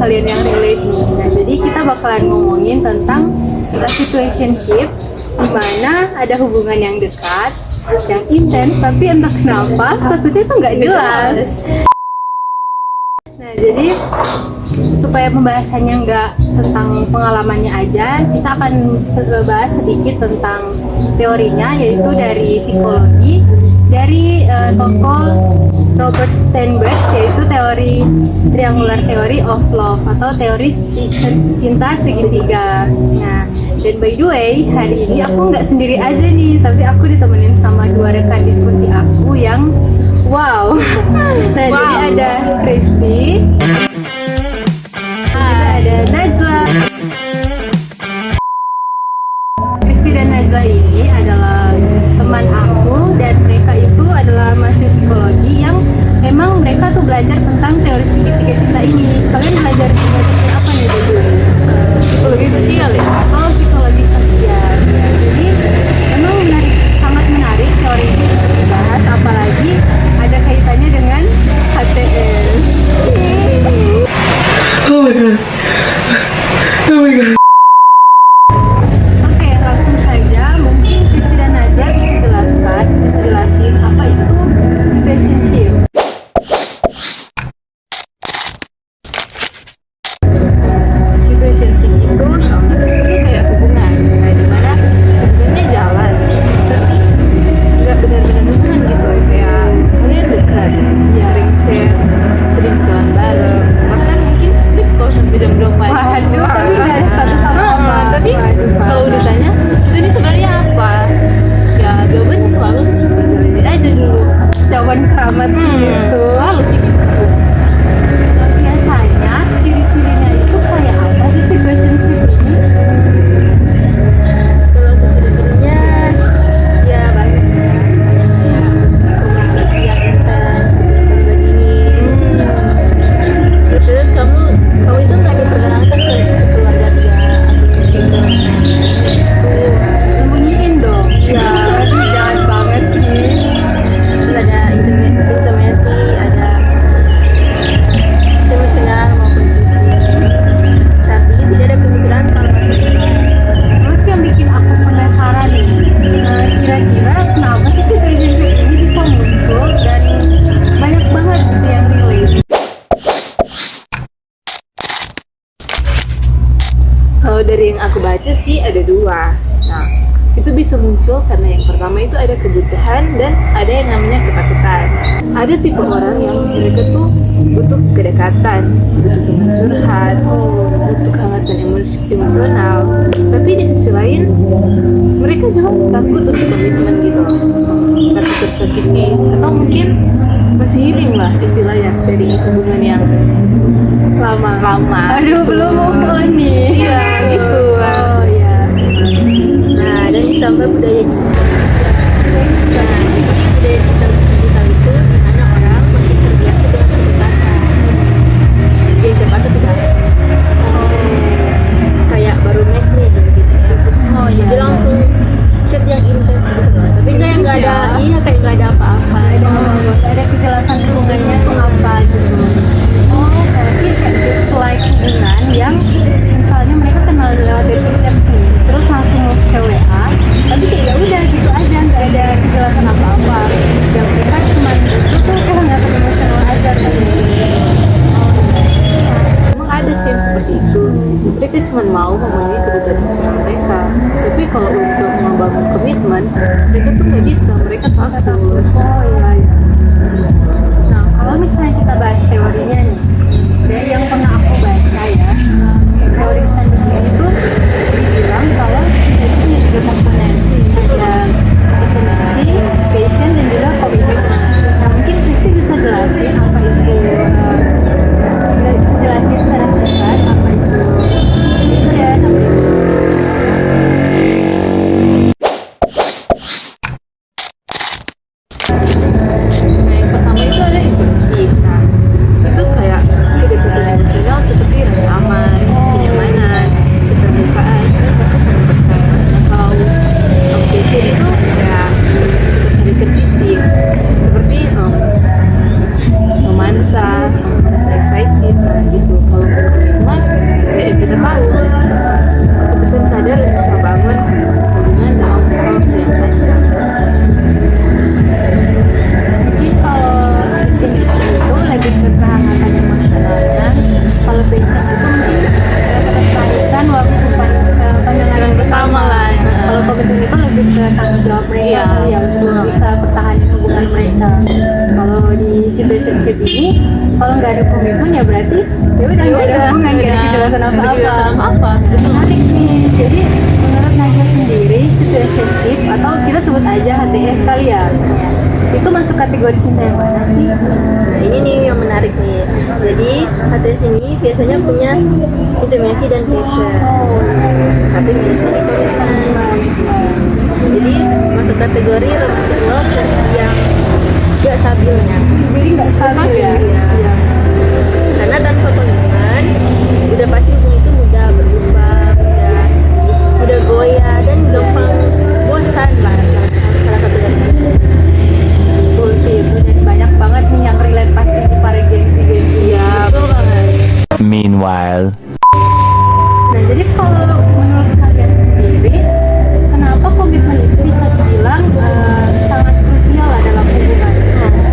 kalian yang relate nih. Nah, jadi kita bakalan ngomongin tentang situationship, di mana ada hubungan yang dekat, yang intens, tapi entah kenapa statusnya itu nggak jelas. Nah, jadi supaya pembahasannya nggak tentang pengalamannya aja, kita akan bahas sedikit tentang teorinya, yaitu dari psikologi, dari tokoh Robert Sternberg, yaitu teori triangular theory of love atau teori cinta segitiga. Nah, dan by the way, hari ini aku nggak sendiri aja nih, tapi aku ditemenin sama dua rekan diskusi aku yang wow. Nah, wow. Jadi ada Kristi, ada Najla. Kristi dan Najla ini adalah teman aku, dan mereka itu adalah mahasiswa psikologi yang emang mereka tuh belajar tentang teori segitiga cinta ini. Kalian belajar apa nih dulu? Psikologi sosial ya? Oh, psikologi sosial. Ya, jadi emang menarik, sangat menarik teori ini dibahas, apalagi ada kaitannya dengan HTS. Oh my god. Oh my god. Oke, langsung saja. Mungkin Kristi dan Najla bisa jelasin apa itu situationship. Situationship itu kayak hubungan, dimana hubungannya jalan, tapi nggak benar-benar hubungan gitu. Kayak kalian dekat, sering chat, sering jalan bareng, bahkan mungkin sleep call sampai jam 2 pagi. Waduh, tapi nggak ada status apa-apa. Tapi kalau ditanya itu ini sebenarnya apa, ya jawabannya selalu jalanin aja dulu. Jawaban keramat sih gitu. Selalu sih gitu. Nah, biasanya ciri-cirinya itu kayak apa sih situationship ini? Kalau ciri-cirinya ya banyak ya, misalnya kayak komunikasi yang intens, begini. Terus kamu itu nggak diperkenalkan ke keluarga dia atau Sembunyiin dong. Ya, aduh, jahat banget sih. terus ada intimasi, ada emosional maupun fisik, tapi tidak ada pemikiran soal masalah. Terus yang bikin aku penasaran nih, kira-kira kenapa sih situationship ini bisa muncul dan banyak banget gitu yang relate? Kalau dari yang aku baca sih ada dua. Nah, itu bisa muncul karena yang pertama itu ada kebutuhan dan ada yang namanya ketakutan. Ada tipe orang yang mereka tuh butuh kedekatan, butuh teman curhat, butuh kehangatan emosional. Tapi di sisi lain, mereka juga takut untuk komitmen gitu, takut tersakiti, atau mungkin masih healing lah istilahnya dari hubungan yang lama-lama. Aduh, belum move on nih. Iya, gitu. Oh ya. Nah, dan ditambah budaya digital. Nah, jadi budaya digital itu dimana orang masih terbiasa dengan kedekatan yang cepat atau tidak. Kayak baru match nih gitu. Oh ya. Jadi langsung chat yang intens gitu. Tapi kayak nggak ada, kayak nggak ada apa-apa. Ada kejelasan hubungannya tuh apa gitu. Oh, berarti it's like hubungan yang misalnya mereka kenal lewat dating apps nih, terus langsung move ke WA, tapi kayak ya udah gitu aja, nggak ada kejelasan apa-apa. Yang mereka cuma itu tuh kehangatan emosional aja kan. Emang ada sih yang seperti itu. Mereka cuma mau memenuhi kebutuhan emosional mereka. Tapi kalau untuk membangun komitmen, mereka tuh nggak bisa. Mereka takut. Oh iya iya. Nah, kalau misalnya kita bahas teorinya nih, dari yang pernah aku baca ya, teori Sternberg ini tuh bilang kalau kita itu punya tiga komponen, ada intimacy, passion, dan juga commitment. Nah, mungkin Kristi bisa jelasin apa itu, jelasin secara singkat apa itu passion, apa itu. Nah, yang pertama itu ada intimasi. Nah, itu kayak kedekatan emosional seperti rasa aman, dalam apa? Menarik nih. Jadi menurut Najwa sendiri, situationship atau kita sebut aja HTS kali ya, itu masuk kategori cinta yang mana sih? Nah, ini nih yang menarik nih. Jadi HTS ini biasanya punya intimasi dan passion, tapi biasanya komitmen. Jadi masuk kategori romantic love yang gak stabilnya. Jadi nggak stabil ya? Iya. Karena tanpa komitmen, udah pasti hubungan itu mudah berubah, mudah goyah dan gampang bosan lah. Salah satu dari itu. Betul sih, itu dan banyak banget nih yang relate pasti di para gengsi-gengsi. Iya, betul banget. Meanwhile. Nah, jadi kalau menurut kalian sendiri, kenapa komitmen itu bisa dibilang sangat krusial lah dalam hubungan? Nah,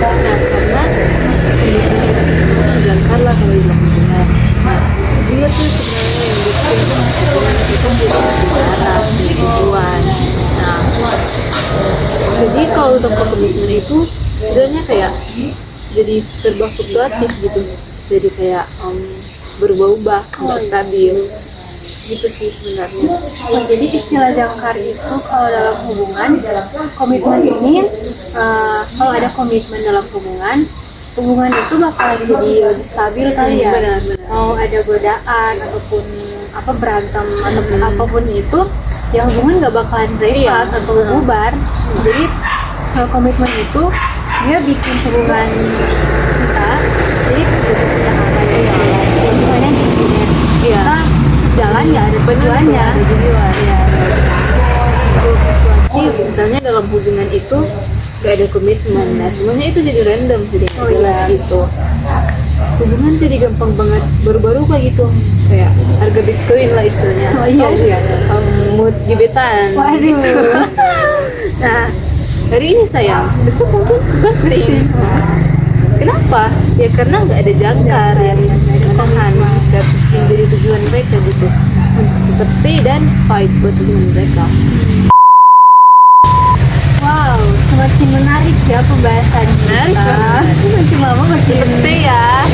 karena jangkarlah kalau bilang hubungan. Nah, dia tuh sebenarnya yang bikin hubungan itu jadi arah tujuan. Nah, jadi kalau untuk komitmen itu sebenarnya kayak jadi serba fluktuatif gitu. Jadi kayak berubah-ubah, nggak stabil. Gitu sih sebenarnya. Oh, jadi istilah jangkar itu kalau dalam hubungan, komitmen ini kalau ada komitmen dalam hubungan itu bakalan jadi lebih stabil kali ya. Benar-benar. Mau ada godaan ataupun apa berantem ataupun apapun itu, ya hubungan nggak bakalan break atau bubar. Jadi komitmen itu dia bikin hubungan kita jadi lebih punya arah yang jelas. Misalnya gini, Iya. kita jalan ya ada tujuannya. Ada tujuan. Ya. Fluktuatif, misalnya dalam hubungan itu gak ada komitmen. Nah, semuanya itu jadi random, jadi nggak jelas gitu. Hubungan jadi gampang banget berubah-ubah gitu. Kayak harga Bitcoin lah istilahnya. Oh, iya. Mood gebetan. Waduh. Nah, hari ini sayang, besok mungkin ghosting. Kenapa? Ya karena nggak ada jangkar yang menahan dan yang jadi tujuan mereka gitu. Untuk tetap stay dan fight buat tujuan mereka. Wow, semakin menarik ya pembahasan Menarik kita. banget. Makin lama makin Tetap stay ya.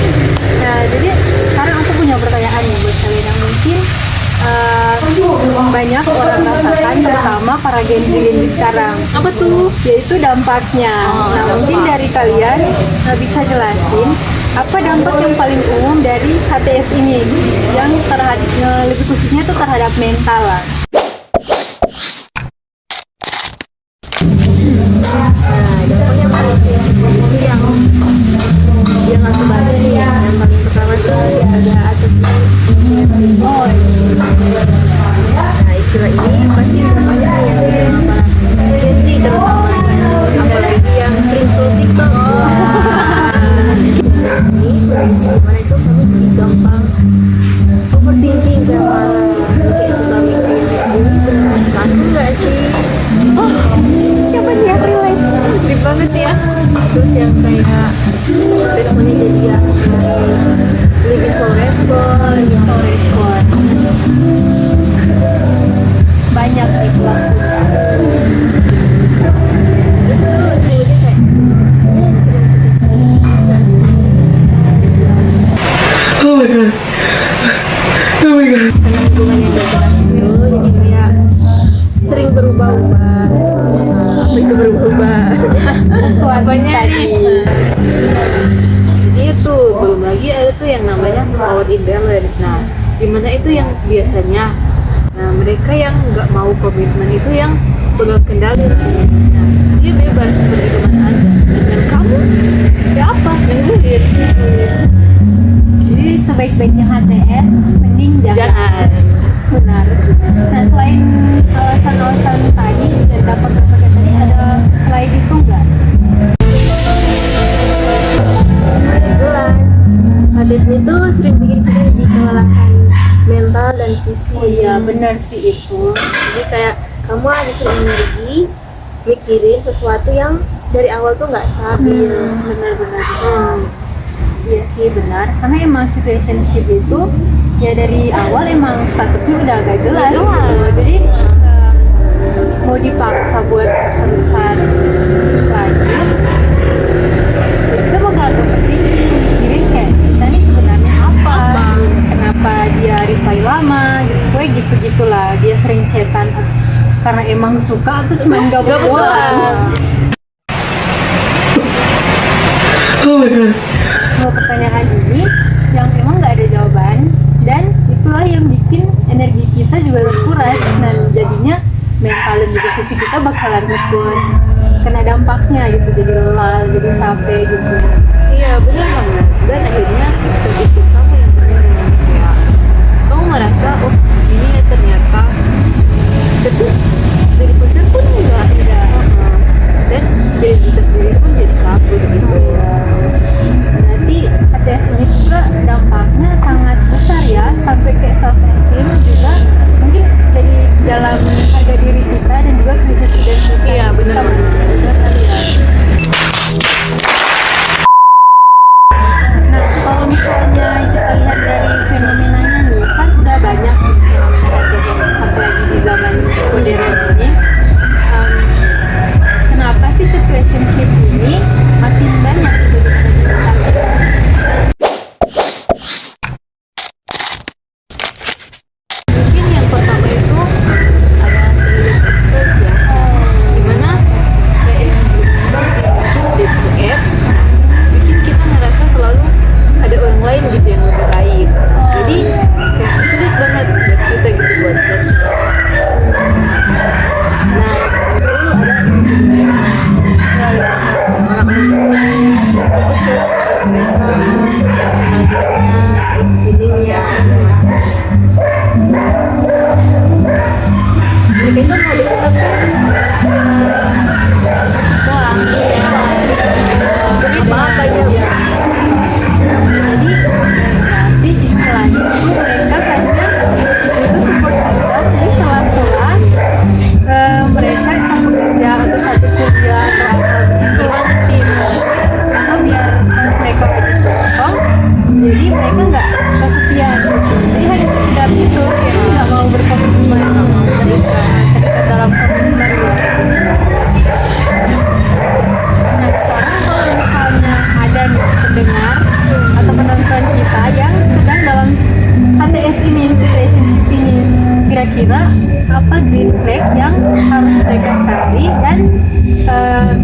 Nah, jadi sekarang aku punya pertanyaan nih buat kalian yang mungkin banyak orang rasakan bersama para Gen Z sekarang. Apa tuh? Yaitu dampaknya. Nah, mungkin dari kalian bisa jelasin apa dampak yang paling umum dari HTS ini yang lebih khususnya tuh terhadap mental lah. Nah, dampaknya paling itu yang aku baca nih, yang paling pertama tuh ada attachment. Nah, istilah ini pasti banyak yang terutama Gen Z terutama, apalagi yang sering scroll TikTok. Ini gimana itu kamu jadi gampang overthinking dan malah kayak suka mikirin ini beneran aku nggak sih? Siapa sih yang relate? Deep banget ya. Terus yang kayak responnya jadi yang lebih slow respon, Banyak nih pelakunya. terus tuh dia kayak yes, Oh my god. Oh my god. karena hubungan yang gak jelas itu jadi kayak sering berubah-ubah. Apa itu berubah? Apanya nih? Jadi itu belum lagi ada tuh yang namanya power imbalance. Nah, dimana itu yang biasanya mereka yang nggak mau komitmen itu yang pegang kendali. Nah, dia bebas pergi kemana aja. Dan kamu ya apa? Nungguin. Jadi sebaik-baiknya HTS mending jangan. Benar. Nah, selain alasan-alasan tadi dan dampak-dampaknya tadi ada selain itu enggak? Jelas HTS itu sering bikin kita jadi kelelahan mental dan fisik. Oh iya, benar sih itu. Jadi kayak kamu habisin energi mikirin sesuatu yang dari awal tuh nggak stabil. Benar-benar. Iya sih benar. Karena emang situationship itu ya dari awal emang statusnya udah agak jelas. Jadi mau dipaksa buat terusan lanjut, ya kita bakal overthinking karena emang suka atau cuma gabut doang? Oh my god. Semua pertanyaan ini yang emang nggak ada jawaban, dan itulah yang bikin energi kita juga terkuras, dan jadinya mental dan juga fisik kita bakalan ikut kena dampaknya gitu, jadi lelah, jadi capek gitu. Iya benar banget. Dan akhirnya self esteem kamu yang menurun. Kayak kamu merasa oh ini ya ternyata, tapi dari pacar pun enggak. Dan dari kita sendiri pun jadi takut gitu. Berarti HTS ini juga dampaknya sangat besar ya, sampai kayak self esteem juga mungkin dari dalam harga diri kita dan juga krisis identitas. Iya benar. Nah, kalau misalnya kita lihat dari fenomenanya nih, kan udah banyak fenomena HTS apalagi di zaman modern ini. Kenapa sih situationship ini makin banyak gitu di kita? Mungkin yang pertama itu ada failures of choice ya. Dimana kayak yang sebelumnya itu dating apps bikin kita ngerasa selalu ada orang lain gitu yang lebih baik. Jadi kayak sulit banget buat kita gitu buat set. Nah, itu ada Jadi berarti istilahnya itu mereka hanya itu support system di sela-sela mereka satu kerja atau satu kuliah atau apa gitu banget sih. karena biar mereka lagi kosong, jadi mereka nggak kesepian gitu, jadi hanya sekedar itu ya nggak mau berkomitmen, nggak mau terikat dalam komitmen gitu. Nah sekarang kalau misalnya ada nih pendengar atau penonton kita yang sedang dalam HTS ini, relationship ini, kira-kira apa green flag yang harus mereka cari dan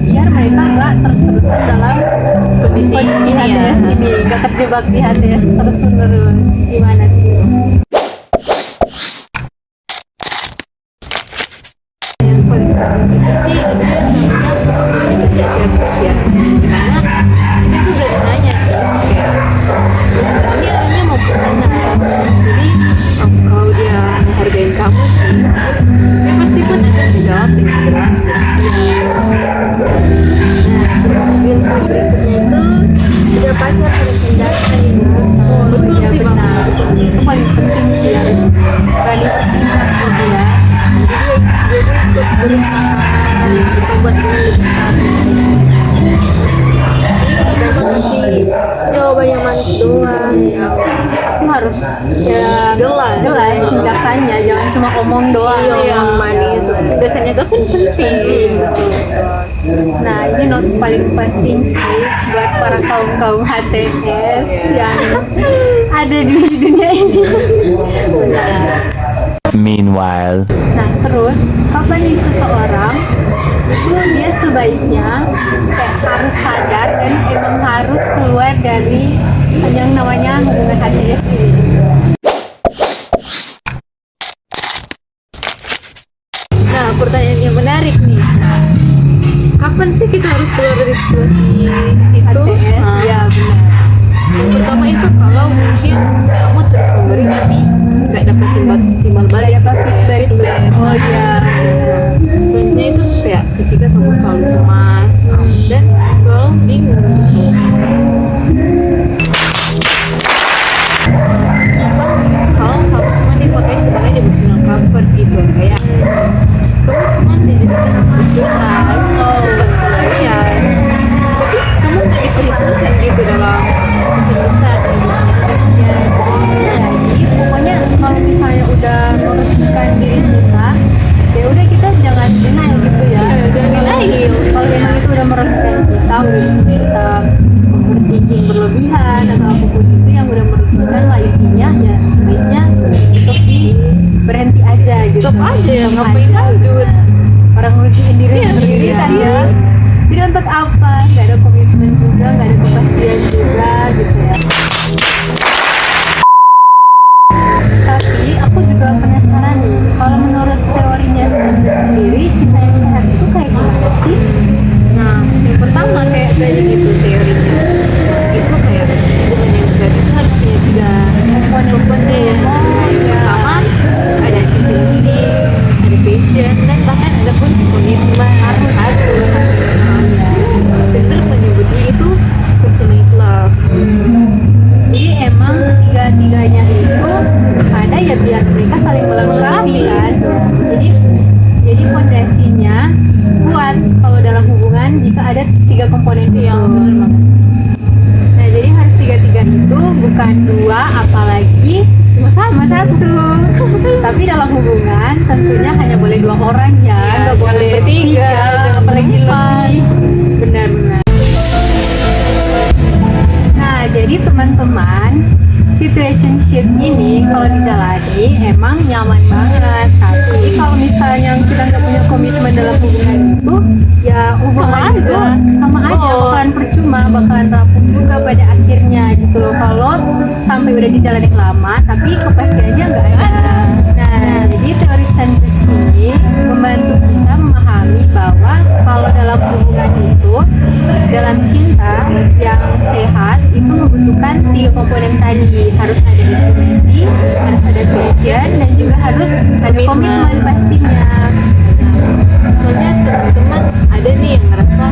biar mereka nggak terus-terusan dalam Kondisi ini ya. HTS ini, nggak terjebak di HTS terus-menerus. Gimana sih? Yang paling penting itu sih ada yang namanya komunikasi asertif ya. Dimana kita tuh udah nanya sih kayak ini orangnya mau kemana. Jadi kalau dia menghargain kamu sih, dia pasti pun akan menjawab dengan jelas ya. Green flag berikutnya itu udah pacar merekomendasi. Betul Ya, sih Bang. benar. Itu paling penting sih, harus berani bertindak gitu ya. Jadi ikut berusaha kita buat ini lebih stabil. Memang masih jawaban yang manis doang. Aku harus ya Jelas. tindakannya, jangan cuma omong doang. Iya, Omong manis. tindakannya itu kan penting. Nah ini notes paling penting sih buat para kaum HTS yang ada di dunia ini. Meanwhile. Nah terus kapan nih seseorang itu dia sebaiknya kayak harus sadar dan emang harus keluar dari yang namanya hubungan HTS ini? Nah, pertanyaan yang menarik nih. Kapan sih kita harus keluar dari situasi itu? HTS Nah, ya benar. yang pertama itu kalau mungkin kamu terus memberi tapi nggak dapat timbal balik, Dapat feedback. Oh iya. Selanjutnya itu kayak ketika kamu selalu cemas dan selalu bingung gitu. Atau kalau kamu cuma dipakai sebagai emotional comfort gitu, kayak kamu cuma dijadikan curhat, bukan pelarian, tapi kamu nggak diperhitungkan gitu dalam besar hidupnya. Jadi pokoknya kalau misalnya udah merugikan diri kita, ya udah kita jangan denial gitu ya. Iya, jangan denial. Kalau memang itu udah merugikan kita, udah kita overthinking berlebihan atau apapun itu yang udah merugikan lah, intinya ya sebaiknya untuk berhenti aja gitu. Stop aja, ngapain lanjut. orang ngerugiin diri Iya, sendiri diri kan sendiri. ya. Jadi untuk apa? Nggak ada komitmen juga, nggak ada kepastian juga gitu ya. Tapi aku juga penasaran nih, kalau menurut teorinya sendiri, cinta yang sehat itu kayak gimana sih? Nah, yang pertama kayak tadi gitu teorinya itu kayak hubungan yang sehat itu harus punya 3 komponen. Pertama ada intimacy, ada passion, dan bahkan ada pun komitmen. Harus. Sebenarnya penyebutnya itu consummate love. Jadi emang ketiga-tiganya itu ada ya biar mereka saling melengkapi kan. Jadi fondasinya kuat kalau dalam hubungan jika ada 3 komponen itu. Nah jadi harus tiga-tiga itu bukan 2 apalagi cuma satu. Tapi dalam hubungan tentunya hanya boleh 2 orang ya, nggak boleh bertiga, apalagi berempat. lebih. Benar-benar. Nah, jadi teman-teman, situationship ini kalau dijalani emang nyaman banget. Tapi kalau misalnya kita nggak punya komitmen dalam hubungan itu, ya hubungan Sama itu aja. sama aja, bakalan percuma, bakalan rapuh juga pada akhirnya gitu loh. Kalau sampai udah dijalanin lama, tapi kepastiannya nggak ada. Nah, jadi teori Stanford ini membantu kita memahami bahwa kalau dalam hubungan itu, dalam cinta yang sehat itu membutuhkan 3 komponen tadi. Harus ada intimacy, harus ada passion, dan juga harus ada komitmen pastinya. Misalnya teman-teman ada nih yang ngerasa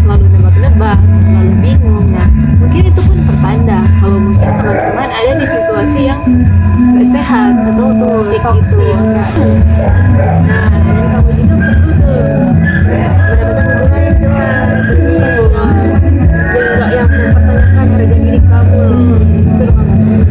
selalu nebak-nebak, selalu bingung. Nah, mungkin itu pun pertanda kalau mungkin teman-teman ada di situasi yang gak sehat atau toxic gitu. Nah, dan kamu juga perlu tuh mendapatkan hubungan yang jelas, yang nggak yang mempertanyakan harga diri kamu loh. Betul banget.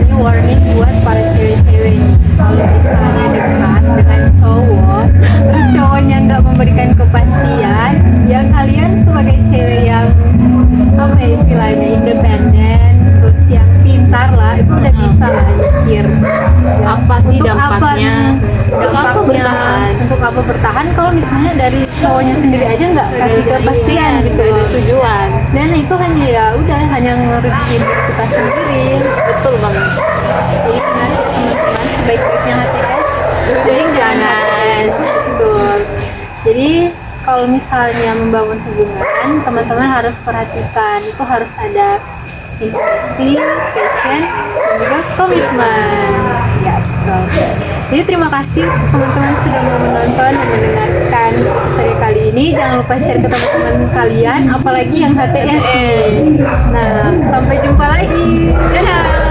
Ini warning buat para cewek-cewek nih, kalau misalnya dekat dengan cowok terus cowoknya nggak memberikan kepastian, ya kalian sebagai cewek yang apa ya istilahnya independen, terus yang pintar lah, itu udah bisa lah mikir Apa sih untuk dampaknya? Untuk apa bertahan? untuk apa bertahan kalau misalnya dari cowoknya sendiri aja nggak kasih kepastian gitu gak ada tujuan. dan itu hanya ya udah hanya ngerugiin diri kita sendiri. Betul banget. Jadi ingat ya teman-teman, sebaik-baiknya HTS Jadi jangan. betul. Jadi kalau misalnya membangun hubungan, teman-teman harus perhatikan itu harus ada intimacy, passion, dan juga komitmen. Ya betul. Jadi terima kasih teman-teman sudah mau menonton dan mendengarkan episode kali ini. Jangan lupa share ke teman-teman kalian, apalagi yang HTS. Nah, sampai jumpa lagi. Dadah.